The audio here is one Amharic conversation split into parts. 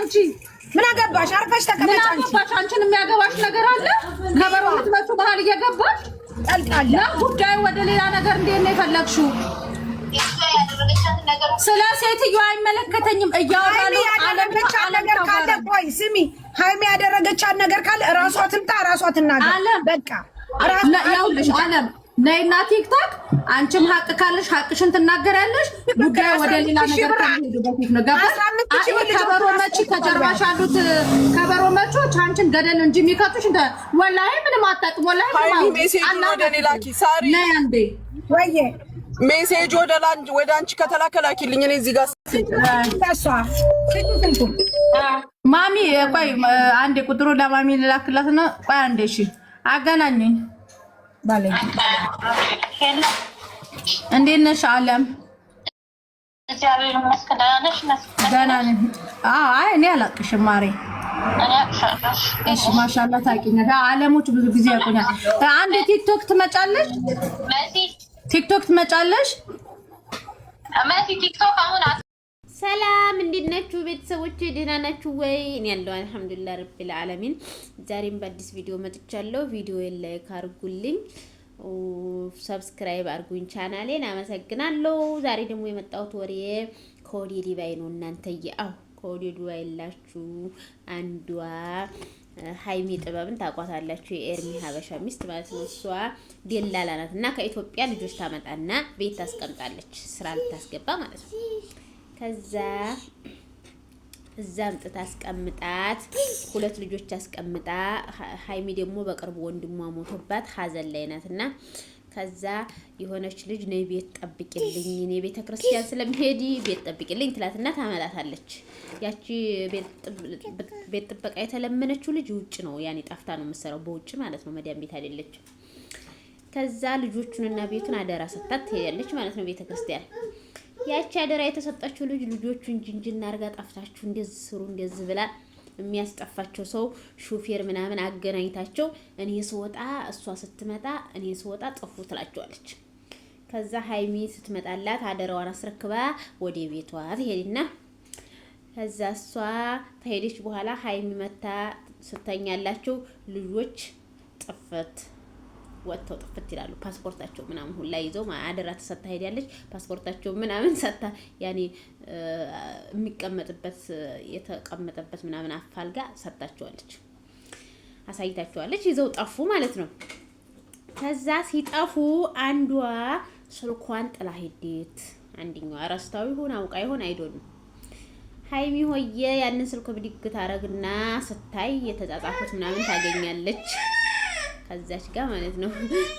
ውጪ። ምን አገባሽ? አርፈሽ ተቀመጪ። ምን አገባሽ? አንቺን የሚያገባሽ ነገር አለ? ከበሮ ልትመቱ ባህል እየገባሽ ጠልቃለ። ጉዳዩ ወደ ሌላ ነገር እንዴት ነው የፈለግሽው? ስለ ሴትዮዋ አይመለከተኝም እያወራለሁ። ያደረገቻት ነገር ካለ ቆይ ስሚ፣ ሃይሚ ያደረገቻት ነገር ካለ እራሷ ትምጣ፣ እራሷ ትናገር። በቃ ያውልሽ አለም ነይና ቲክቶክ አንቺም ሀቅ ካለሽ ሀቅሽን ትናገሪያለሽ። ጉዳዩ ወደ ሌላ ነገር ከሄዱ በፊት ነው ገባሽ? ከበሮ መቺ ከጀርባሽ ያሉት ከበሮ መቾች አንቺን ገደል እንጂ የሚከቱሽ እንደ ወላሂ ምንም አታውቅም። ወላሂ ሃይሚ ሜሴጅ ወደ እኔ ላኪ። ሳሪ ነይ አንዴ ወይዬ ሜሴጅ ወደ አንቺ ከተላከላኪልኝ እኔ እዚህ ጋር ማሚ ቆይ አንዴ ቁጥሩ ለማሚ ልላክላት ነው። ቆይ አንዴ እሺ አገናኙኝ። ባለኝ እንዴት ነሽ አለም? ደህና ነኝ። አይ እኔ አላቅሽም ማሬ። እሺ ማሻአላህ ታውቂኛለሽ። አለሞች ብዙ ጊዜ ያውቁኛል። አንዴ ቲክቶክ ትመጫለሽ? ቲክቶክ ትመጫለሽ? ሰላም እንዴት ናችሁ ቤተሰቦች? ደህና ናችሁ ወይ? እኔ ያለው አልሐምዱሊላህ ረቢል ዓለሚን። ዛሬም በአዲስ ቪዲዮ መጥቻለሁ። ቪዲዮዬን ላይክ አድርጉልኝ፣ ሰብስክራይብ አድርጉኝ ቻናሌን። አመሰግናለሁ። ዛሬ ደግሞ የመጣሁት ወሬ ከወዴ ዱባይ ነው። እናንተዬ አው ከወዴ ዱባይ ላችሁ አንዷ ሃይሚ ጥበብን ታቋታላችሁ። የኤርሚ ሀበሻ ሚስት ማለት ነው። እሷ ደላላ ናት እና ከኢትዮጵያ ልጆች ታመጣና ቤት ታስቀምጣለች፣ ስራ ልታስገባ ማለት ነው። ከዛ እዛ አምጥታ አስቀምጣት፣ ሁለት ልጆች አስቀምጣ። ሃይሚ ደግሞ በቅርቡ ወንድሟ ሞቶባት ሀዘን ላይ ናትና ከዛ የሆነች ልጅ ነይ ቤት ጠብቂልኝ፣ እኔ ቤተ ክርስቲያን ስለምሄድ ቤት ጠብቂልኝ ትላትና ታመጣታለች። ያቺ ቤት ጥበቃ የተለመነችው ልጅ ውጭ ነው፣ ያኔ ጠፍታ ነው የምትሰራው በውጭ ማለት ነው፣ መዲያም ቤት አይደለችም። ከዛ ልጆቹንና ቤቱን አደራ ሰጣት ትሄዳለች ማለት ነው ቤተ ክርስቲያን። ያቺ አደራ የተሰጣችሁ ልጅ ልጆቹን ጅንጅና አርጋ ጠፍታችሁ እንደዚህ ስሩ እንደዚህ ብላ የሚያስጠፋቸው ሰው ሹፌር ምናምን አገናኝታቸው እኔ ስወጣ እሷ ስትመጣ እኔ ስወጣ ጠፉ ትላቸዋለች። ከዛ ሃይሚ ስትመጣላት አደራዋን አስረክባ ወደ ቤቷ ትሄድና ከዛ እሷ ተሄደች በኋላ ሃይሚ መታ ስተኛላችሁ ልጆች ጥፍት ወጥተው ጥፍት ይላሉ። ፓስፖርታቸው ምናምን ሁላ ይዘው አደራ ተሰጣ ሄዳለች። ፓስፖርታቸው ምናምን ሰጣ ያኔ የሚቀመጥበት የተቀመጠበት ምናምን አፋልጋ ሰጣቸዋለች፣ አሳይታቸዋለች። ይዘው ጠፉ ማለት ነው። ከዛ ሲጠፉ አንዷ ስልኳን ጥላ ሄደት፣ አንደኛዋ ረስታው ይሁን አውቃ ይሁን አይዶን። ሃይሚ ሆየ ያንን ስልክ ብድግ ታረግና ስታይ የተጻጻፉት ምናምን ታገኛለች ከዛች ጋር ማለት ነው።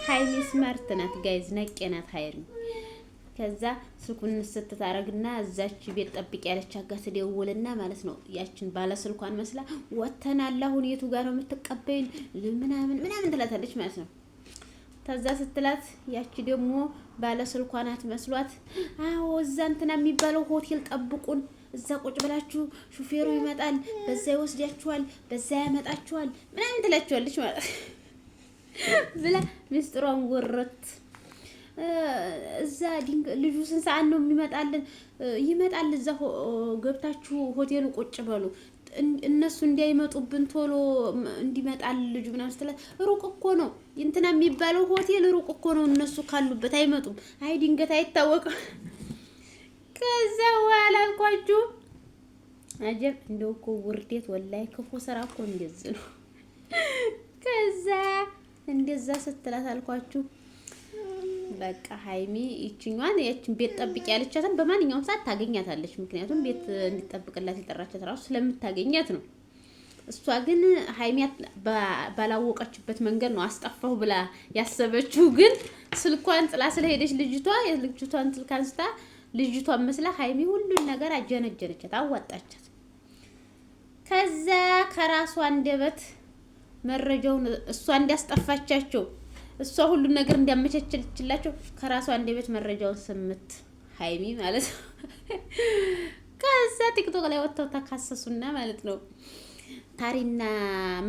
ሃይሚ ስማርት ናት ጋይዝ፣ ነቄ ናት ሃይሚ። ከዛ ስልኩን ስትታረግና እዛች ቤት ጠብቂ ያለች አጋ ትደውልና ማለት ነው ያችን ባለ ስልኳን መስላ ወተናል፣ አሁን የቱ ጋር ነው የምትቀበይን ምናምን ትላታለች ማለት ነው። ከዛ ስትላት ያቺ ደግሞ ባለ ስልኳን አትመስሏት፣ አዎ እዛ እንትና የሚባለው ሆቴል ጠብቁን፣ እዛ ቁጭ ብላችሁ ሹፌሩ ይመጣል፣ በዛ ይወስዳችኋል፣ በዛ ያመጣችኋል ምናምን ትላችኋለች ማለት ነው ብላ ሚስጥሯን ወረት። እዛ ልጁ ስንት ሰዓት ነው የሚመጣልን? ይመጣል፣ እዛ ገብታችሁ ሆቴሉ ቁጭ በሉ፣ እነሱ እንዳይመጡብን ቶሎ እንዲመጣል ልጁ ምናምን ስትላት፣ ሩቅ እኮ ነው እንትና የሚባለው ሆቴል ሩቅ እኮ ነው፣ እነሱ ካሉበት አይመጡም። አይ ድንገት አይታወቅም። ከዛ በኋላ አልኳችሁ አጀብ እንደው እኮ ውርዴት ወላይ ክፉ ስራ እኮ እንደዚህ ነው። ከዛ እንደዛ ስትላት አልኳችሁ በቃ ሃይሚ ይችኛዋን ያችን ቤት ጠብቂ ያለቻትን በማንኛውም ሰዓት ታገኛታለች። ምክንያቱም ቤት እንዲጠብቅላት የጠራቻት ራሱ ስለምታገኛት ነው። እሷ ግን ሃይሚ ባላወቀችበት መንገድ ነው አስጠፋሁ ብላ ያሰበችው። ግን ስልኳን ጥላ ስለሄደች ልጅቷን ስልክ አንስታ ልጅቷን መስላ ሃይሚ ሁሉን ነገር አጀነጀነቻት፣ አዋጣቻት። ከዛ ከራሷ አንደበት መረጃውን እሷ እንዲያስጠፋቻቸው እሷ ሁሉን ነገር እንዲያመቻችላቸው ከራሷ አንደበት መረጃውን ስምት ሃይሚ ማለት ነው። ከዛ ቲክቶክ ላይ ወጥተው ተካሰሱና ማለት ነው ታሪና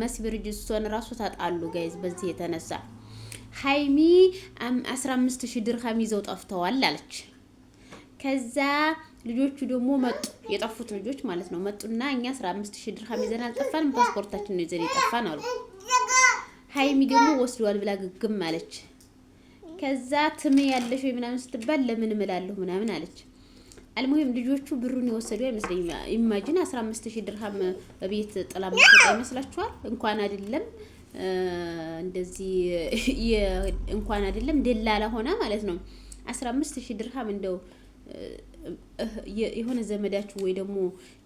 መስብር ጅሶን ራሱ ታጣሉ ጋይዝ። በዚህ የተነሳ ሃይሚ 15000 ድርሃም ይዘው ጠፍተዋል አለች። ከዛ ልጆቹ ደግሞ መጡ፣ የጠፉት ልጆች ማለት ነው። መጡና እኛ 15000 ድርሃም ይዘን አልጠፋንም፣ ፓስፖርታችን ነው ይዘን የጠፋን አሉ። ሀይሚ ደግሞ ወስደዋል ብላ ግግም አለች። ከዛ ትም ያለሽ ወይ ምናምን ስትባል ለምን እምላለሁ ምናምን አለች። አልሙሂም ልጆቹ ብሩን የወሰዱ አይመስለኝም። ኢማጂን 15000 ድርሃም በቤት ጥላ መስጠት ይመስላችኋል? እንኳን አይደለም እንደዚህ እንኳን አይደለም ደላላ ሆና ማለት ነው 15000 ድርሃም እንደው የሆነ ዘመዳችሁ ወይ ደግሞ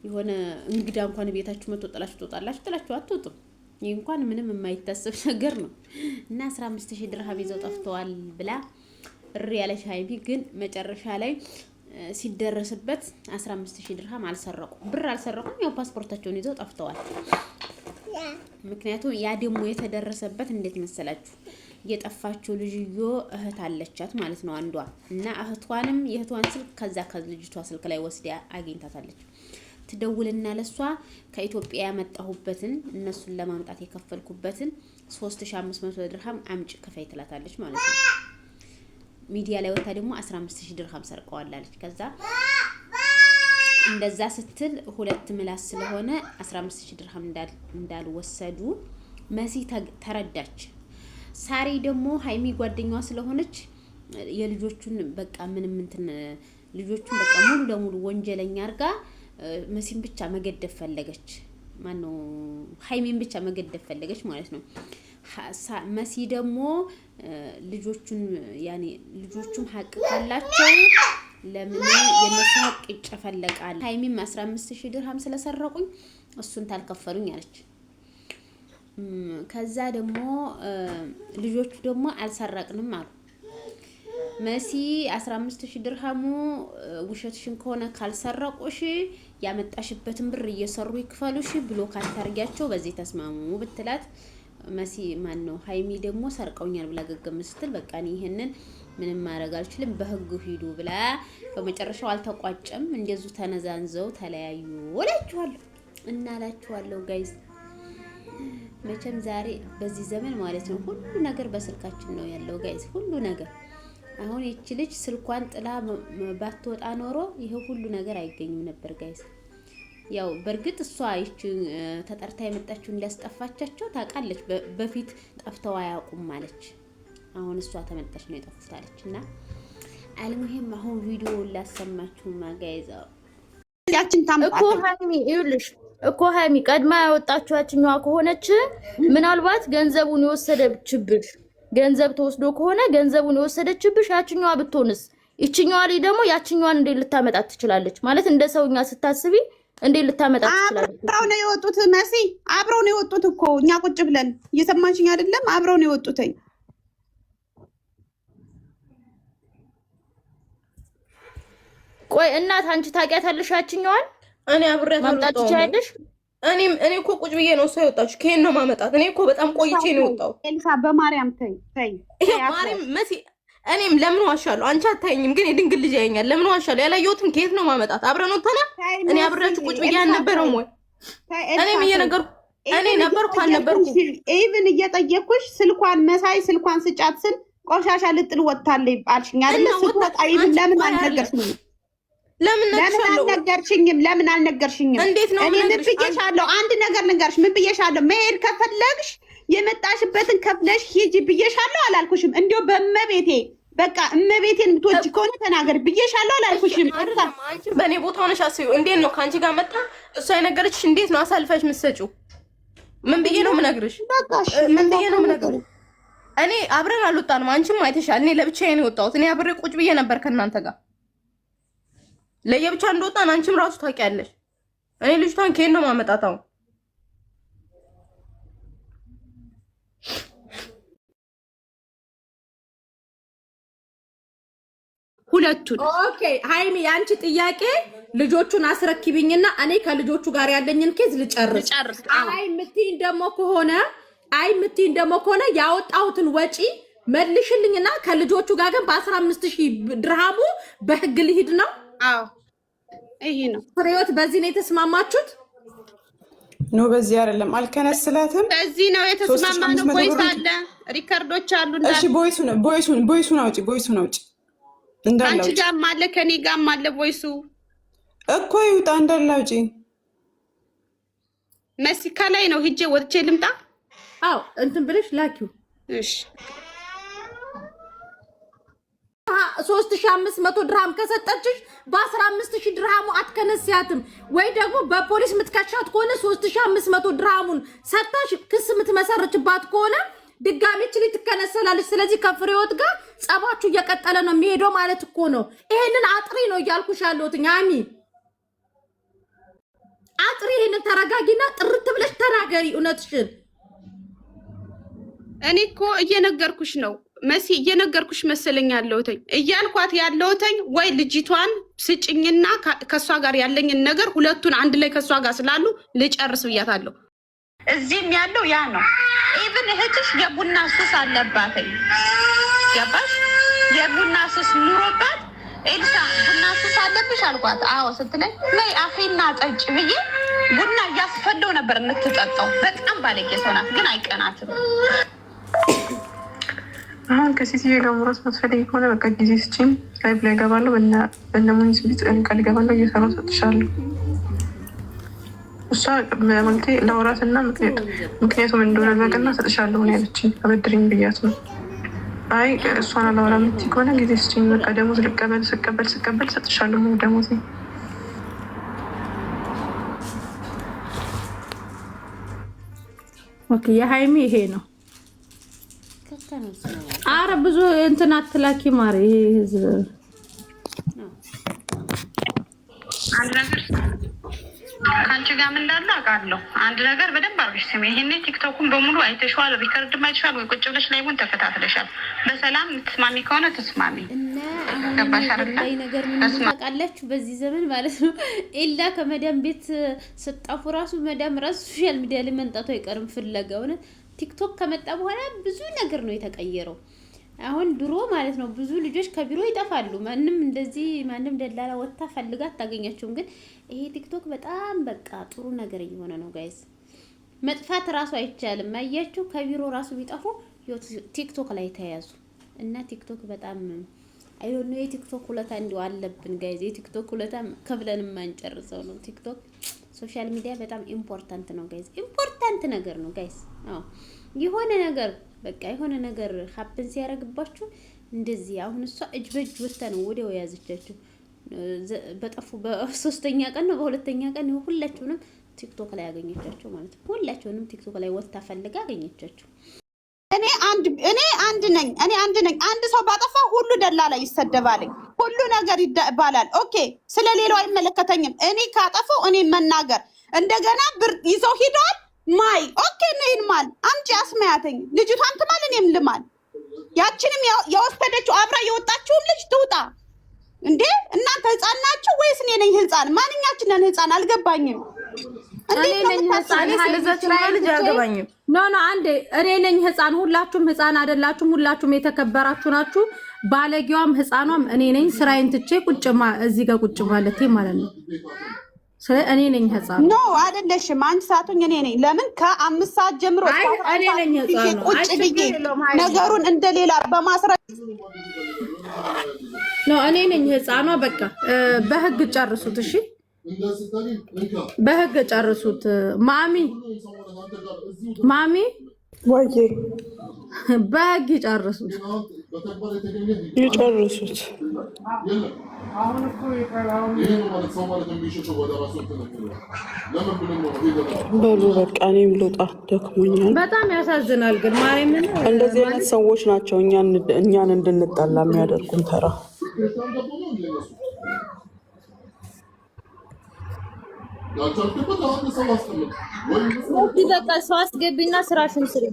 የሆነ እንግዳ እንኳን ቤታችሁ መጥቶ ጥላችሁ ትወጣላችሁ አትወጡም። ይሄ እንኳን ምንም የማይታሰብ ነገር ነው። እና 15000 ድርሃም ይዘው ጠፍተዋል ብላ እሪ ያለች ሀይሚ ግን መጨረሻ ላይ ሲደረስበት 15000 ድርሃም አልሰረቁም፣ ብር አልሰረቁም። ያው ፓስፖርታቸውን ይዘው ጠፍተዋል። ምክንያቱም ያ ደግሞ የተደረሰበት እንዴት መሰላችሁ? የጠፋችው ልጅዮ እህት አለቻት ማለት ነው አንዷ እና እህቷንም የእህቷን ስልክ ከዛ ከልጅቷ ስልክ ላይ ወስዳ አግኝታታለች። ትደውልና ለሷ ከኢትዮጵያ ያመጣሁበትን እነሱን ለማምጣት የከፈልኩበትን 3500 ድርሃም አምጪ ከፈይ ትላታለች ማለት ነው። ሚዲያ ላይ ወጣ ደግሞ 15000 ድርሃም ሰርቀዋላለች። ከዛ እንደዛ ስትል ሁለት ምላስ ስለሆነ 15000 ድርሃም እንዳልወሰዱ መሲ ተረዳች። ሳሪ ደግሞ ሀይሚ ጓደኛዋ ስለሆነች የልጆቹን በቃ ምንም እንትን ልጆቹን በቃ ሙሉ ለሙሉ ወንጀለኛ አርጋ መሲን ብቻ መገደፍ ፈለገች። ማነው ሀይሚን ብቻ መገደፍ ፈለገች ማለት ነው። መሲ ደግሞ ልጆቹን ያኔ ልጆቹም ሀቅ ካላቸው ለምን የነሱ ሀቅ ይጨፈለቃል? ሀይሚም 15000 ድርሃም ስለሰረቁኝ እሱን ታልከፈሉኝ አለች። ከዛ ደግሞ ልጆቹ ደግሞ አልሰረቅንም አሉ። መሲ 15000 ድርሃሙ ውሸትሽን ከሆነ ካልሰረቁሽ ያመጣሽበትን ብር እየሰሩ ይክፈሉሽ ብሎ ካታርጊያቸው በዚህ ተስማሙ ብትላት መሲ ማን ነው ሀይሚ ደግሞ ሰርቀውኛል ብላ ገገም ስትል በቃ እኔ ይሄንን ምንም ማድረግ አልችልም በህግ ሂዱ ብላ በመጨረሻው አልተቋጨም። እንደዚሁ ተነዛንዘው ተለያዩ እላችኋለሁ እና እላችኋለሁ ጋይዝ መቼም ዛሬ በዚህ ዘመን ማለት ነው ሁሉ ነገር በስልካችን ነው ያለው ጋይዝ፣ ሁሉ ነገር። አሁን እቺ ልጅ ስልኳን ጥላ ባትወጣ ኖሮ ይሄ ሁሉ ነገር አይገኝም ነበር ጋይዝ። ያው በርግጥ እሷ እቺ ተጠርታ የመጣችው እንዲያስጠፋቻቸው ታውቃለች። በፊት ጠፍተው አያውቁም ማለች። አሁን እሷ ተመጣች ነው የጠፉታለች። እና አልሙሂም አሁን ቪዲዮ ላሰማችሁ ጋይዝ። ያችን ታምጣ እኮ ሀይሚ ይኸውልሽ እኮ ሀይሚ ቀድማ ያወጣችው ያችኛዋ ከሆነች ምናልባት ገንዘቡን የወሰደችብሽ ገንዘብ ተወስዶ ከሆነ ገንዘቡን የወሰደችብሽ ያችኛዋ ብትሆንስ? ይችኛዋ ላይ ደግሞ ያችኛዋን እንዴት ልታመጣት ትችላለች? ማለት እንደ ሰውኛ ስታስቢ እንዴት ልታመጣት ትችላለች? አብረው ነው የወጡት መሲ፣ አብረው ነው የወጡት እኮ እኛ ቁጭ ብለን እየሰማችኝ አይደለም? አብረው ነው የወጡትኝ። ቆይ እናት አንቺ ታውቂያታለሽ ያችኛዋን? እኔ አብሬያት ማምጣት ትችያለሽ? እኔ እኮ ቁጭ ብዬ ነው እሷ የወጣችው። ከየት ነው ማመጣት? እኔ እኮ በጣም ቆይቼ ነው የወጣው። ኤልሳ በማርያም ተይ ማርያም መሲ፣ እኔም ለምን ዋሻለሁ? አንቺ አታየኝም፣ ግን የድንግል ልጅ ያየኛል። ለምን ዋሻለሁ? ያላየሁትም ከየት ነው ማመጣት? አብረን ወጥተናል። እኔ አብሬያችሁ ቁጭ ብዬ አልነበረም ወይ? እኔም እየነገርኩ እኔ ነበርኩ አልነበርኩ ኢቭን እየጠየኩሽ ስልኳን መሳይ ስልኳን ስጫት ስል ቆሻሻ ልጥል ወጣለኝ አልሽኝ አይደል? ስልኳ ኢቭን ለምን አልነገርሽኝም? ለምን አልነገርሽኝም? ለምን አልነገርሽኝም? እኔ ምን ብዬሻለሁ? አንድ ነገር ልንገርሽ። ምን ብዬሻለሁ? መሄድ ከፈለግሽ የመጣሽበትን ከፍለሽ ሂጂ ብዬሻለሁ አላልኩሽም? እንዲያው በእመቤቴ በቃ እመቤቴን የምትወጪ ከሆነ ተናገር ብዬሻለሁ አላልኩሽም? አንቺ በእኔ ቦታ ሆነሽ አስቢው። እንዴት ነው ከአንቺ ጋር መጣ እሷ የነገረችሽ? እንዴት ነው አሳልፈሽ የምትሰጪው? ምን ብዬ ነው የምነግርሽ? ምን ብዬ ነው የምነግርሽ? እኔ አብረን አልወጣንም። አንቺም አይተሻል። እኔ ለብቻዬ ነው የወጣሁት። እኔ አብሬ ቁጭ ብዬ ነበር ከእናንተ ጋር ለየብቻ እንደወጣን አንቺም ራሱ ታውቂያለሽ። እኔ ልጅቷን ከየት ነው ማመጣታው? ሁለቱን ኦኬ። ሃይሚ ያንቺ ጥያቄ ልጆቹን አስረክቢኝና እኔ ከልጆቹ ጋር ያለኝን ኬዝ ልጨርስ። አይ ምትይን ደሞ ከሆነ ያወጣሁትን ወጪ መልሽልኝና ከልጆቹ ጋር ግን በ15000 ድርሃሙ በህግ ልሂድ ነው። አዎ ይሄ ነው ፍሬዎት። በዚህ ነው የተስማማችሁት? ኖ በዚህ አይደለም። አልከነስላትም። በዚህ ነው የተስማማነው። ቮይስ አለ፣ ሪከርዶች አሉ። እሺ ቦይሱን አውጪ እንዳለ አንቺ ጋርም አለ ከኔ ጋርም አለ ቮይሱ። እኮ ይውጣ እንዳላውጪ መስካ ላይ ነው ሂጄ ወጥቼ ልምጣ። አዎ እንትን ብለሽ ላኪው። እሺ 3500 ድርሃም ከሰጠችሽ በ15000 ድርሃሙ አትከነሲያትም ወይ ደግሞ በፖሊስ ምትከሻት ከሆነ 3500 ድርሃሙን ሰጣሽ ክስ ምትመሰርችባት ከሆነ ድጋሚ እቺ ልትከነሰላለች። ስለዚህ ከፍሬወት ጋር ጸባችሁ እየቀጠለ ነው የሚሄደው ማለት እኮ ነው። ይሄንን አጥሪ ነው እያልኩሽ ያለሁት አሚ አጥሪ። ይሄንን ተረጋጊና ጥርት ብለሽ ተናገሪ እውነትሽን። እኔ እኮ እየነገርኩሽ ነው መሲ እየነገርኩሽ መሰለኝ ያለውተኝ እያልኳት ያለውተኝ ወይ ልጅቷን ስጭኝና ከሷ ጋር ያለኝን ነገር ሁለቱን አንድ ላይ ከሷ ጋር ስላሉ ልጨርስ ብያታለሁ። እዚህም ያለው ያ ነው። ኢቭን እህትሽ የቡና ሱስ አለባት ገባሽ? የቡና ሱስ ኑሮባት ኤልሳ ቡና ሱስ አለብሽ አልኳት። አዎ ስትለኝ ነይ አፌና ጠጭ ብዬ ቡና እያስፈለው ነበር የምትጠጣው። በጣም ባለጌ ሰው ናት፣ ግን አይቀናትም። አሁን ከሲሲዬ ጋር ምሮት መስፈልግ ከሆነ በቃ ጊዜ ስጪኝ፣ ላይቭ ላይ እገባለሁ። በእነሙኒስ ቢት ቃል እገባለሁ፣ እየሰራሁ ሰጥሻለሁ። እሷ ማለቴ ለወራትና ምክንያቱም እንደሆነ በቅና ሰጥሻለሁ ነው ያለችኝ። አበድሪኝ ብያት ነው። አይ እሷን አላወራ የምትይ ከሆነ ጊዜ ስጪኝ፣ በቃ ደሞዝ ልቀበል፣ ስቀበል ሰጥሻለሁ ነው ደሞዝ። ኦኬ የሃይሚ ይሄ ነው። አረ ብዙ እንትን አትላኪ ማሪ። ይሄ ህዝብ አንድ ነገር ካንቺ ጋር ምን እንዳለ አውቃለሁ። አንድ ነገር በደንብ አድርገሽ ስሚ። ይሄኔ ቲክቶኩን በሙሉ አይተሽዋል፣ ሪከርድም አይተሽዋል፣ ወይ ቁጭ ብለሽ ላይቡን ተከታትለሻል። በሰላም የምትስማሚ ከሆነ ተስማሚ። ገባሽ አይደል? ነገር ምን ታውቃላችሁ? በዚህ ዘመን ማለት ነው ኢላ ከመዳም ቤት ስጣፉ ራሱ መዳም ራሱ ሶሻል ሚዲያ ላይ መንጣቱ አይቀርም ፍለጋው ነው። ቲክቶክ ከመጣ በኋላ ብዙ ነገር ነው የተቀየረው። አሁን ድሮ ማለት ነው ብዙ ልጆች ከቢሮ ይጠፋሉ። ማንም ደላላ ወጣ ፈልጋ አታገኛቸውም። ግን ይሄ ቲክቶክ በጣም በቃ ጥሩ ነገር እየሆነ ነው ጋይስ። መጥፋት ራሱ አይቻልም። አያችሁ ከቢሮ ራሱ ቢጠፉ ቲክቶክ ላይ ተያዙ እና ቲክቶክ በጣም አይሆን ነው። የቲክቶክ ሁለታ እንዲው አለብን ጋይስ። የቲክቶክ ሁለታ ከብለን ማንጨርሰው ነው። ቲክቶክ ሶሻል ሚዲያ በጣም ኢምፖርታንት ነው ጋይስ። ኢምፖርታንት ነገር ነው ጋይስ። አዎ የሆነ ነገር ሀፕን ሲያደርግባችሁ እንደዚህ አሁን እሷ እጅ በእጅ ወጣ ነው ወዲያው ያዘቻችሁ። በጠፉ በሶስተኛ ቀን ነው በሁለተኛ ቀን ሁላችሁንም ቲክቶክ ላይ ያገኘቻችሁ ማለት ነው። ሁላችሁንም ቲክቶክ ላይ ወጣ ፈልጋ አገኘቻችሁ። እኔ አንድ ነኝ። አንድ ሰው ባጠፋ ሁሉ ደላላ ይሰደባል፣ ሁሉ ነገር ይባላል። ኦኬ ስለሌላው አይመለከተኝም። እኔ ካጠፋው እኔ መናገር እንደገና ብር ይዘው ሄደዋል። ማይ ኦኬ ነው ይልማል። አምጪ አስማያተኝ ልጅቷን ትማል እኔም ልማል። ያችንም የወሰደችው አብራ የወጣችውም ልጅ ትውጣ እንዴ! እናንተ ህፃን ናችሁ ወይስ እኔ ነኝ ህፃን? ማንኛችን ነን ህፃን? አልገባኝም። እኔ ነኝ ህፃን ስለዛች ልጅ አልገባኝም። ኖ አንዴ እኔ ነኝ ህፃን። ሁላችሁም ህፃን አይደላችሁም። ሁላችሁም የተከበራችሁ ናችሁ። ባለጌዋም ህፃኗም እኔ ነኝ። ስራዬን ትቼ እዚህ ጋር ቁጭ ማለቴ ማለት ነው። እኔ ነኝ ህፃን። ኖ አይደለሽም። አንቺ ሰዓቱኝ እኔ ነኝ። ለምን ከ5 ሰዓት ጀምሮ እኔ ነኝ ህፃን ቁጭ ብዬ ነገሩን እንደሌላ በማስረጃ ነው። እኔ ነኝ ህፃኗ። በቃ በህግ ጨርሱት። እሺ በህግ ጨርሱት። ማሚ ወይ በህግ ይጨርሱት። በሉ በቃ እኔም ልውጣ፣ ደክሞኛል። በጣም ያሳዝናል ግን ማርያምን እንደዚህ አይነት ሰዎች ናቸው እኛን እንድንጠላ የሚያደርጉን። ተራ በቃ ሰው አስገቢና ስራሽን ስሪ።